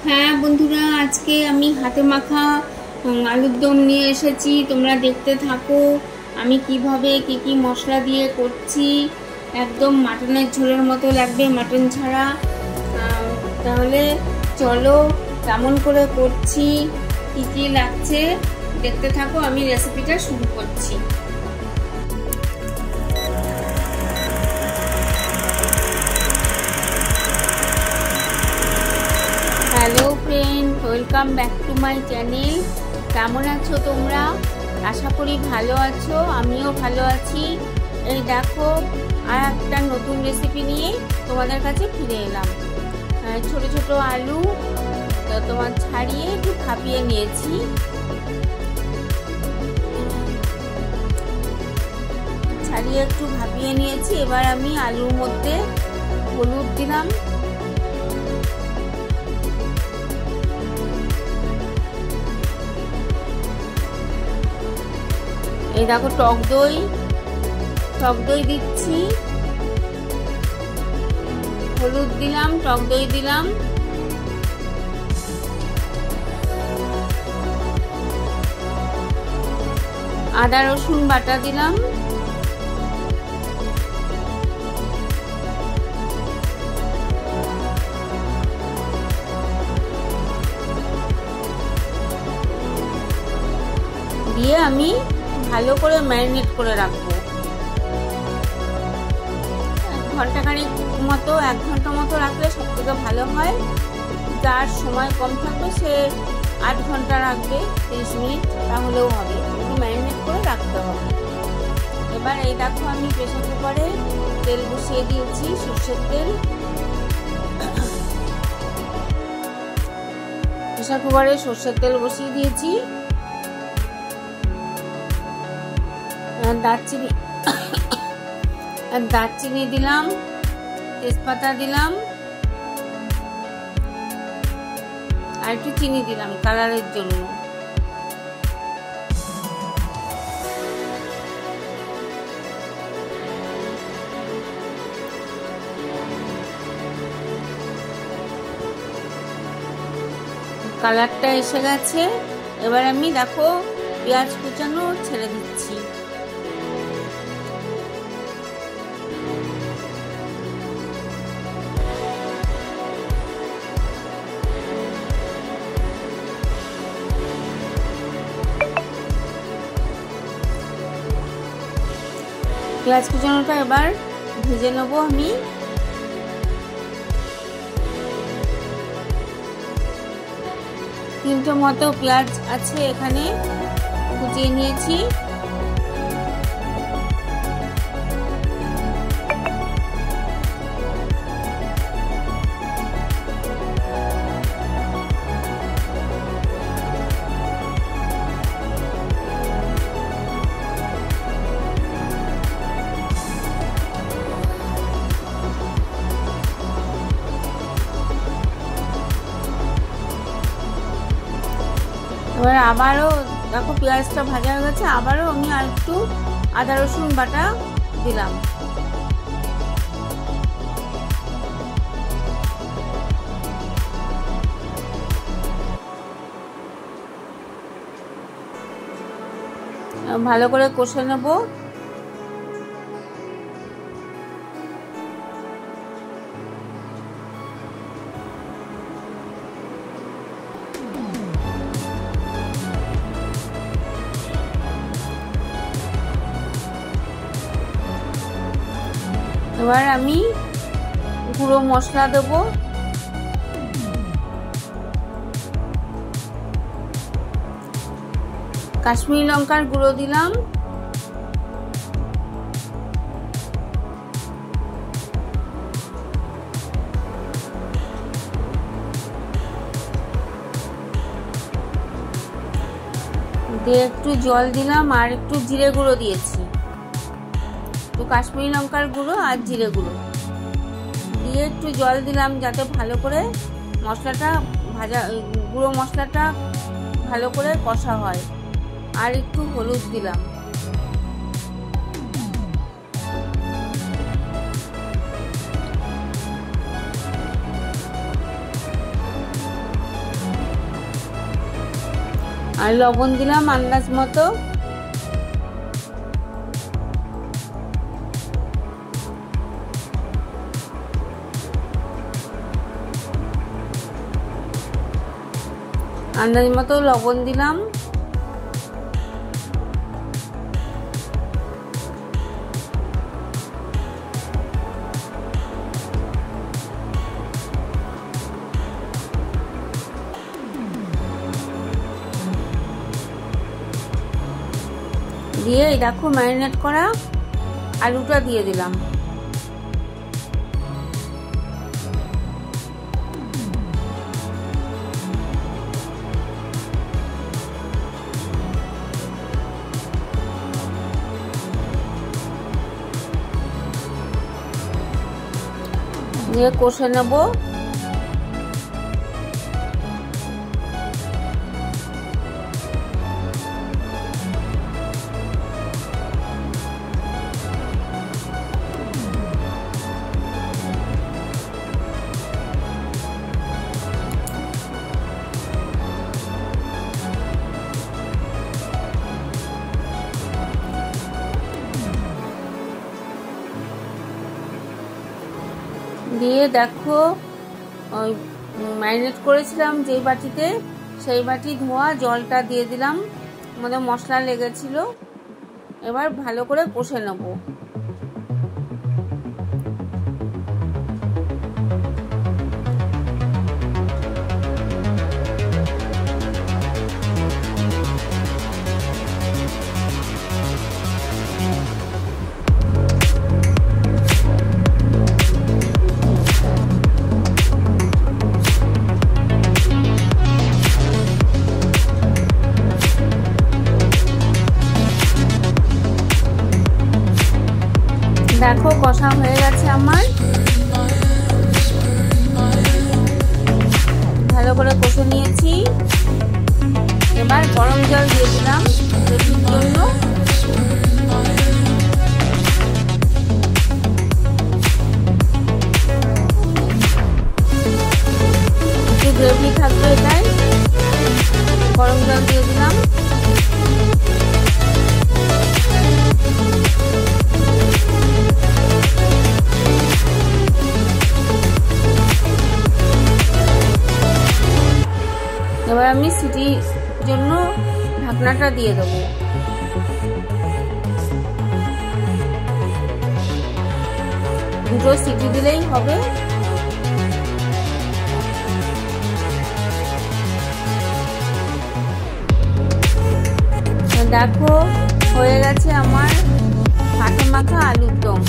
হ্যাঁ বন্ধুরা, আজকে আমি হাতে মাখা আলুর দম নিয়ে এসেছি। তোমরা দেখতে থাকো আমি কিভাবে কি মশলা দিয়ে করছি। একদম মাটনের ঝোলের মতো লাগবে মাটন ছাড়া। তাহলে চলো কেমন করে করছি, কি লাগছে দেখতে থাকো। আমি রেসিপিটা শুরু করছি। Hello friend, welcome back to my channel. কেমন আছো তোমরা? আশা করি ভালো আছো, আমিও ভালো আছি। এই দেখো, আর একটা নতুন রেসিপি নিয়ে তোমাদের কাছে ফিরে এলাম। ছোট ছোট আলু তোমার ছাড়িয়ে একটু ভাপিয়ে নিয়েছি। এবার আমি আলুর মধ্যে হলুদ দিলাম, এই দেখো টক দই দিচ্ছি, হলুদ দিলাম, টক দই দিলাম, আদা রসুন বাটা দিলাম, দিয়ে আমি ভালো করে ম্যারিনেট করে রাখবো। 1 ঘন্টা মতো রাখলে সব থেকে ভালো হয়। যার সময় কম থাকবে সে 8 ঘন্টা রাখবে, 30 মিনিট, তাহলেও হবে। একটু ম্যারিনেট করে রাখতে হবে। এবার এই দেখো, আমি প্রেসার কুকারে তেল বসিয়ে দিয়েছি, সর্ষের তেল। প্রেসার কুকারে সর্ষের তেল বসিয়ে দিয়েছি। দারচিনি দিলাম, তেজপাতা দিলাম, আর একটু চিনি দিলাম কালারের জন্য। কালারটা এসে গেছে। এবার আমি দেখো পেঁয়াজ কুচানো ছেড়ে দিচ্ছি। পেঁয়াজ কুচানোটা এবার ভেজে নেবো আমি। 3টে মতো পেঁয়াজ আছে, এখানে কুচিয়ে নিয়েছি। এবার আবারও দেখো পেঁয়াজটা ভাজা হয়ে গেছে, আবারও আমি আর একটু আদা রসুন বাটা দিলাম। ভালো করে কষে নেব। এবার আমি গুঁড়ো মশলা দেব। কাশ্মীরি লঙ্কার গুঁড়ো দিলাম, দিয়ে একটু জল দিলাম, আর একটু জিরে গুঁড়ো দিয়েছি। তো কাশ্মীরি লঙ্কার গুঁড়ো আর জিরে গুঁড়ো দিয়ে একটু জল দিলাম, যাতে ভালো করে মশলাটা গুঁড়ো মশলাটা ভালো করে কষা হয়। আর একটু হলুদ দিলাম। আর লবণ দিলাম আন্দাজ মতো। আন্দাজ মতো লবণ দিলাম। দিয়ে দেখো ম্যারিনেট করা আলুটা দিয়ে দিলাম। দিয়ে কষে নেব। দিয়ে দেখো ওই ম্যারিনেট করেছিলাম যেই বাটিতে, সেই বাটি ধোয়া জলটা দিয়ে দিলাম, মানে মশলা লেগেছিল। এবার ভালো করে কষে নেব। দেখো কষা হয়ে গেছে আমার, ভালো করে কষে নিয়েছি। এবার গরম জল দিয়ে দিলাম গ্রেভির জন্য। একটু গ্রেভি থাকবে তাই গরম জল দিয়ে দিলাম। এবার আমি সিটির জন্য ঢাকনাটা দিয়ে দেবো। দুটো সিটি দিলেই হবে। দেখো হয়ে গেছে আমার হাতে মাখা আলুর দম।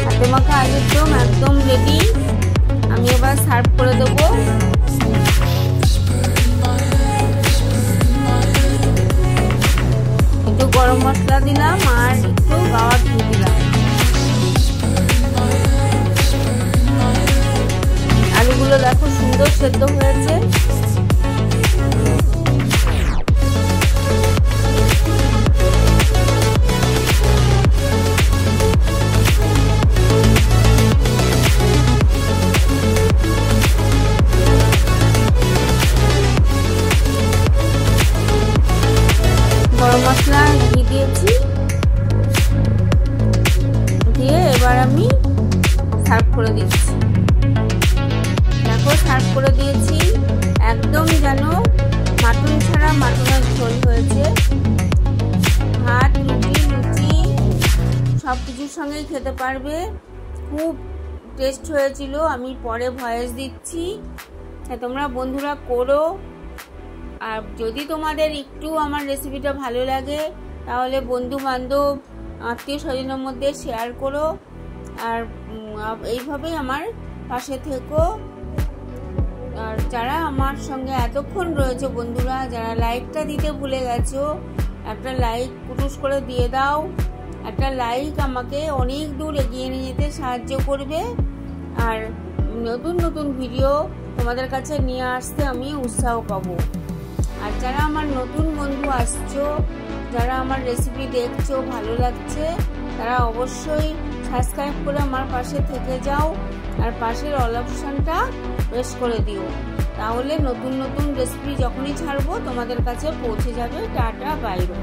হাতে মাখা আলুর দম একদম রেডি। আমি এবার সার্ভ করে দেবো। একটু গরম মশলা দিলাম আর একটু গাওয়া ঘি দিলাম। আলুগুলো দেখো সুন্দর সেদ্ধ হয়েছে। গরম মশলা ঘি দিয়েছি, দিয়ে এবার আমি সার্ভ করে দিচ্ছি। দেখো সার্ভ করে দিয়েছি। একদম যেন মাটন ছাড়া মাটনের ঝোল হয়েছে। ভাত, রুটি, লুচি সব কিছুর সঙ্গেই খেতে পারবে। খুব টেস্ট হয়েছিল। আমি পরে ভয়েস দিচ্ছি, তোমরা বন্ধুরা করো। আর যদি তোমাদের একটু আমার রেসিপিটা ভালো লাগে তাহলে বন্ধু বান্ধব আত্মীয় স্বজনের মধ্যে শেয়ার করো। আর এইভাবেই আমার পাশে থেকো। আর যারা আমার সঙ্গে এতক্ষণ রয়েছে বন্ধুরা, যারা লাইকটা দিতে ভুলে গেছো, একটা লাইক কুটুস করে দিয়ে দাও। একটা লাইক আমাকে অনেক দূর এগিয়ে নিয়ে যেতে সাহায্য করবে। আর নতুন নতুন ভিডিও তোমাদের কাছে নিয়ে আসতে আমি উৎসাহ পাবো। আর যারা আমার নতুন বন্ধু আসছো, যারা আমার রেসিপি দেখছো ভালো লাগছে, তারা অবশ্যই সাবস্ক্রাইব করে আমার পাশে থেকে যাও। আর পাশের অল অপশনটা প্রেস করে দিও, তাহলে নতুন নতুন রেসিপি যখনই ছাড়বো তোমাদের কাছে পৌঁছে যাবে। Tata, bye bye.